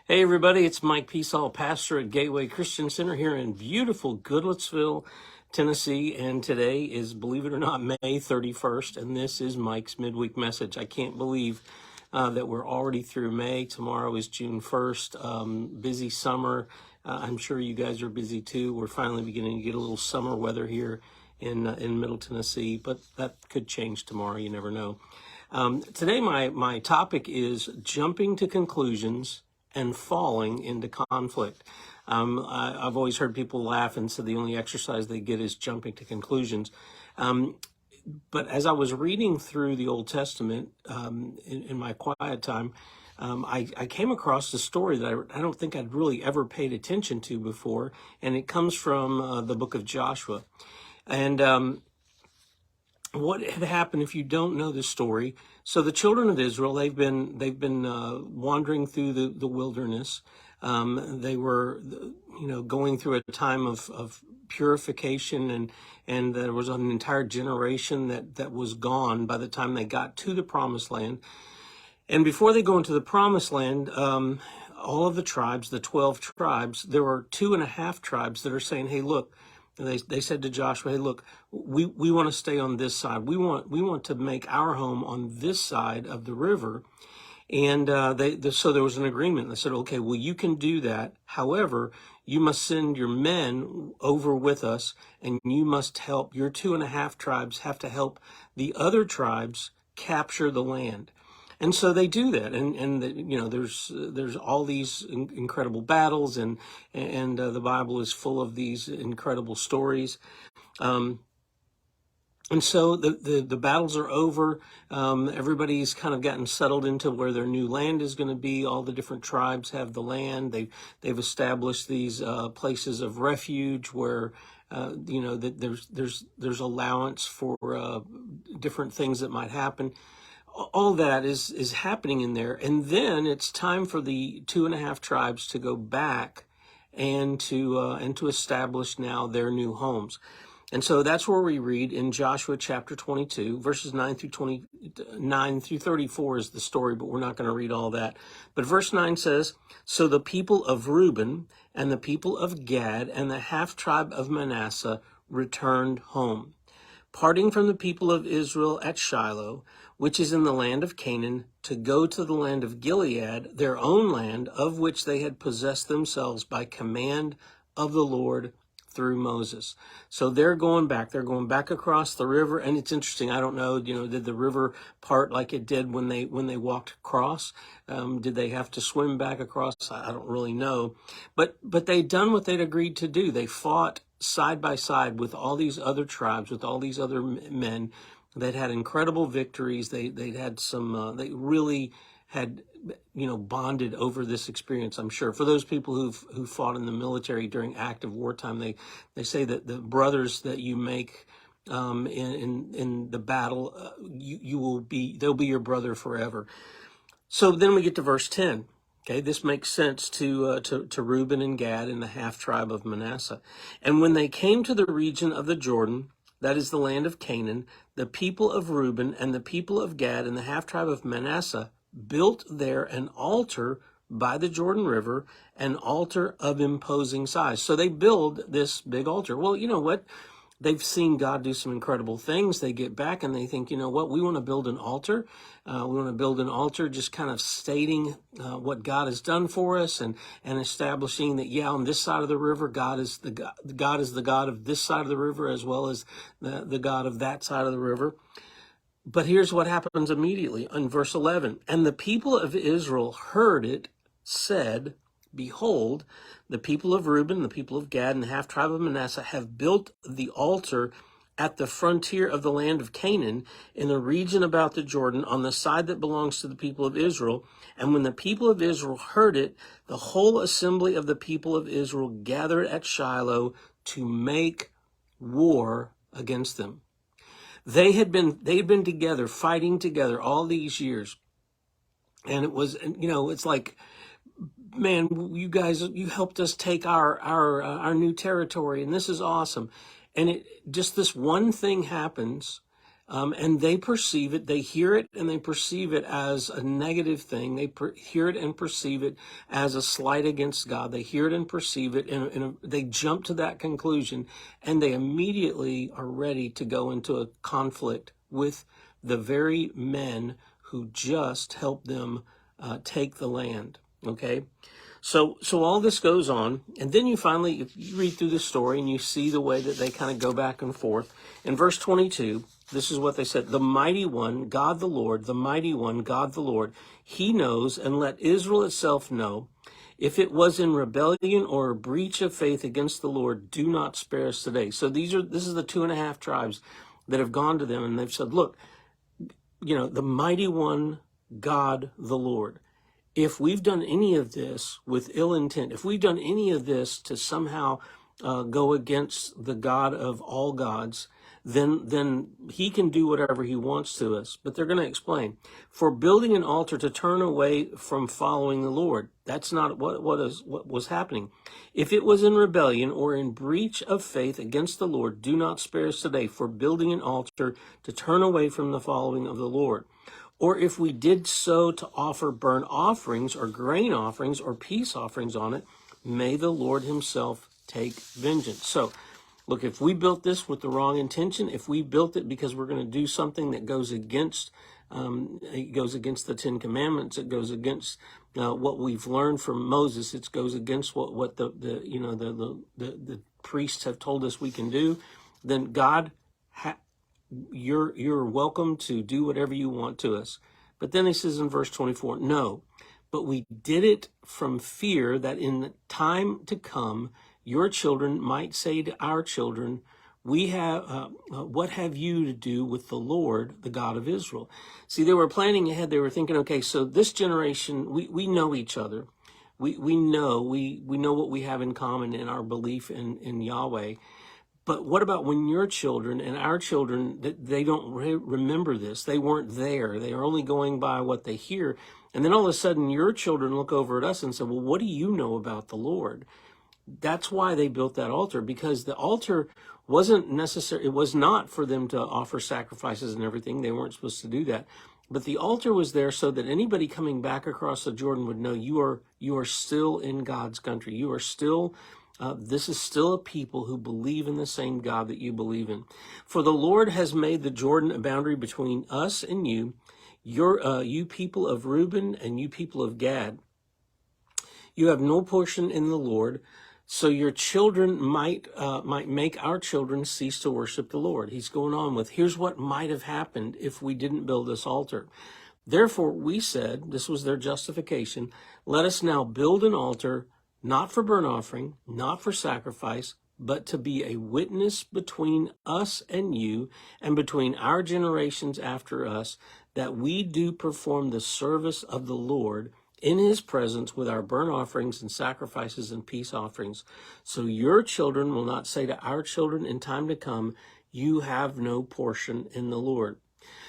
Hey everybody, it's Mike Peasall, pastor at Gateway Christian Center here in beautiful Goodlettsville, Tennessee. And today is, believe it or not, May 31st, and this is Mike's Midweek Message. I can't believe that we're already through May. Tomorrow is June 1st. Busy summer. I'm sure you guys are busy too. We're finally beginning to get a little summer weather here in Middle Tennessee, but that could change tomorrow. You never know. Today, my topic is jumping to conclusions and falling into conflict. I've always heard people laugh and said the only exercise they get is jumping to conclusions. But as I was reading through the Old Testament in my quiet time, I came across a story that I don't think I'd really ever paid attention to before, and it comes from the book of Joshua. And what had happened, if you don't know this story, so the children of Israel, they've been wandering through the wilderness. They were, going through a time of purification, and there was an entire generation that was gone by the time they got to the promised land. And before they go into the promised land, all of the tribes, the 12 tribes, there were 2.5 tribes that are saying, hey, look, they said to Joshua, hey, look, we want to stay on this side. We want to make our home on this side of the river. And so there was an agreement. They said, okay, well, you can do that. However, you must send your men over with us, and you must help. Your 2.5 tribes have to help the other tribes capture the land. And so they do that, and there's all these incredible battles, and the Bible is full of these incredible stories. And so the battles are over. Everybody's kind of gotten settled into where their new land is going to be. All the different tribes have the land. They've established these places of refuge where that there's allowance for different things that might happen. All that is happening in there. And then it's time for the 2.5 tribes to go back and to establish now their new homes. And so that's where we read in Joshua chapter 22, verses 9 through 34 is the story, but we're not going to read all that. But verse 9 says, so the people of Reuben and the people of Gad and the half tribe of Manasseh returned home, parting from the people of Israel at Shiloh, which is in the land of Canaan, to go to the land of Gilead, their own land, of which they had possessed themselves by command of the Lord through Moses. So they're going back across the river. And it's interesting, I don't know, did the river part like it did when they walked across? Did they have to swim back across? I don't really know. But they'd done what they'd agreed to do. They fought side by side with all these other tribes, with all these other men. They'd had incredible victories. They'd had some, they really had, bonded over this experience, I'm sure. For those people who fought in the military during active wartime, they say that the brothers that you make in the battle, they'll be your brother forever. So then we get to verse 10. Okay, this makes sense to Reuben and Gad and the half tribe of Manasseh. And when they came to the region of the Jordan, that is the land of Canaan, the people of Reuben and the people of Gad and the half tribe of Manasseh built there an altar by the Jordan River, an altar of imposing size. So they build this big altar. Well, you know what? They've seen God do some incredible things. They get back and they think, you know what? We want to build an altar. We want to build an altar just kind of stating what God has done for us and establishing that, on this side of the river, God is the God of this side of the river as well as the God of that side of the river. But here's what happens immediately in verse 11. And the people of Israel heard it, said, behold, the people of Reuben, the people of Gad, and the half tribe of Manasseh have built the altar at the frontier of the land of Canaan, in the region about the Jordan, on the side that belongs to the people of Israel. And when the people of Israel heard it, the whole assembly of the people of Israel gathered at Shiloh to make war against them. They had been together, fighting together all these years. And it was, it's like, man, you guys, you helped us take our new territory, and this is awesome. And just this one thing happens, and they perceive it, they hear it, and they perceive it as a negative thing. They hear it and perceive it as a slight against God. They hear it and perceive it, and they jump to that conclusion, and they immediately are ready to go into a conflict with the very men who just helped them take the land. Okay? So all this goes on, and then you finally, if you read through the story and you see the way that they kind of go back and forth. In verse 22, this is what they said: the mighty one, God the Lord, the mighty one, God the Lord, he knows, and let Israel itself know. If it was in rebellion or a breach of faith against the Lord, do not spare us today. So this is the 2.5 tribes that have gone to them, and they've said, look, the mighty one, God the Lord. If we've done any of this with ill intent, if we've done any of this to somehow go against the God of all gods, then he can do whatever he wants to us. But they're going to explain. For building an altar to turn away from following the Lord, that's not what was happening. If it was in rebellion or in breach of faith against the Lord, do not spare us today for building an altar to turn away from the following of the Lord. Or if we did so to offer burnt offerings or grain offerings or peace offerings on it, may the Lord himself take vengeance. So, look, if we built this with the wrong intention, if we built it because we're going to do something that goes against the Ten Commandments, it goes against what we've learned from Moses, it goes against what the priests have told us we can do, then God you're welcome to do whatever you want to us. But then he says in verse 24, no, but we did it from fear that in the time to come, your children might say to our children, we have, what have you to do with the Lord, the God of Israel? See, they were planning ahead. They were thinking, okay, so this generation, we know each other. We know what we have in common in our belief in Yahweh. But what about when your children and our children, they don't remember this? They weren't there. They are only going by what they hear. And then all of a sudden, your children look over at us and say, well, what do you know about the Lord? That's why they built that altar, because the altar wasn't necessary. It was not for them to offer sacrifices and everything. They weren't supposed to do that. But the altar was there so that anybody coming back across the Jordan would know you are still in God's country. You are still this is still a people who believe in the same God that you believe in. For the Lord has made the Jordan a boundary between us and you, you people of Reuben and you people of Gad. You have no portion in the Lord, so your children might make our children cease to worship the Lord. He's going on with, here's what might have happened if we didn't build this altar. Therefore, we said, this was their justification, let us now build an altar, not for burnt offering, not for sacrifice, but to be a witness between us and you, and between our generations after us, that we do perform the service of the Lord in his presence with our burnt offerings and sacrifices and peace offerings. So your children will not say to our children in time to come, you have no portion in the Lord.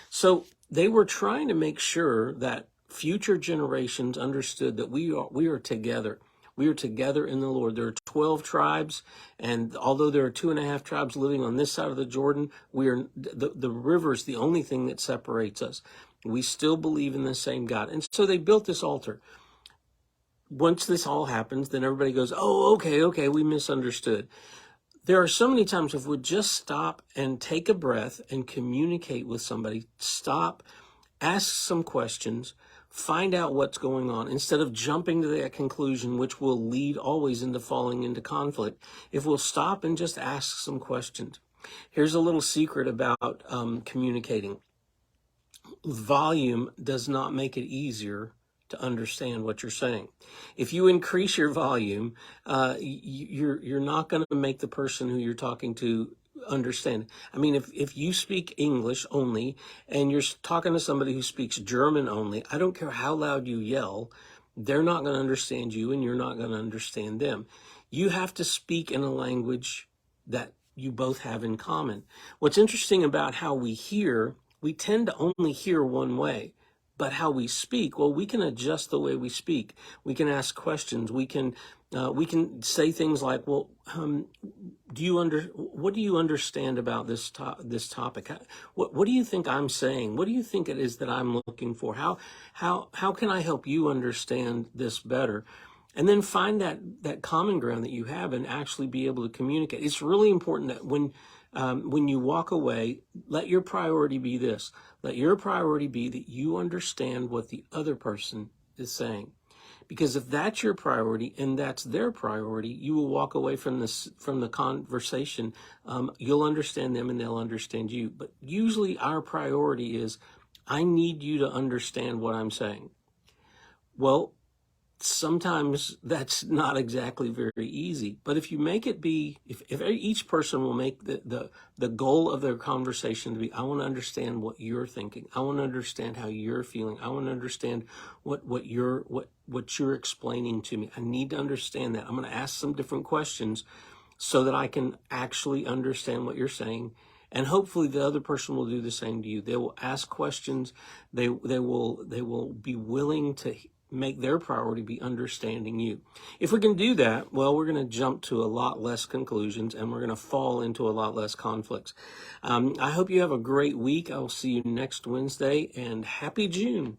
So they were trying to make sure that future generations understood that we are together. We are together in the Lord. There are 12 tribes, and although there are 2.5 tribes living on this side of the Jordan, the river is the only thing that separates us. We still believe in the same God. And so they built this altar. Once this all happens, then everybody goes, oh, okay, we misunderstood. There are so many times if we just stop and take a breath and communicate with somebody, stop, ask some questions, find out what's going on, instead of jumping to that conclusion, which will lead always into falling into conflict. If we'll stop and just ask some questions. Here's a little secret about communicating. Volume does not make it easier to understand what you're saying. If you increase your volume, you're not going to make the person who you're talking to understand. I mean, if you speak English only and you're talking to somebody who speaks German only, I don't care how loud you yell, they're not going to understand you and you're not going to understand them. You have to speak in a language that you both have in common. What's interesting about how we hear, we tend to only hear one way. But how we speak, well, we can adjust the way we speak. We can ask questions. We can say things like, well, what do you understand about this topic? What do you think I'm saying? What do you think it is that I'm looking for? How can I help you understand this better? And then find that common ground that you have and actually be able to communicate. It's really important that when you walk away, let your priority be this. Let your priority be that you understand what the other person is saying. Because if that's your priority and that's their priority, you will walk away from the conversation. You'll understand them and they'll understand you. But usually our priority is, I need you to understand what I'm saying. Well, sometimes that's not exactly very easy, but if you make it be, if each person will make the goal of their conversation to be, I want to understand what you're thinking, I want to understand how you're feeling, I want to understand what you're explaining to me, I need to understand that, I'm going to ask some different questions so that I can actually understand what you're saying. And hopefully the other person will do the same to you. They will ask questions. They will be willing to make their priority be understanding you. If we can do that, well, we're going to jump to a lot less conclusions and we're going to fall into a lot less conflicts. I hope you have a great week. I'll see you next Wednesday, and happy June.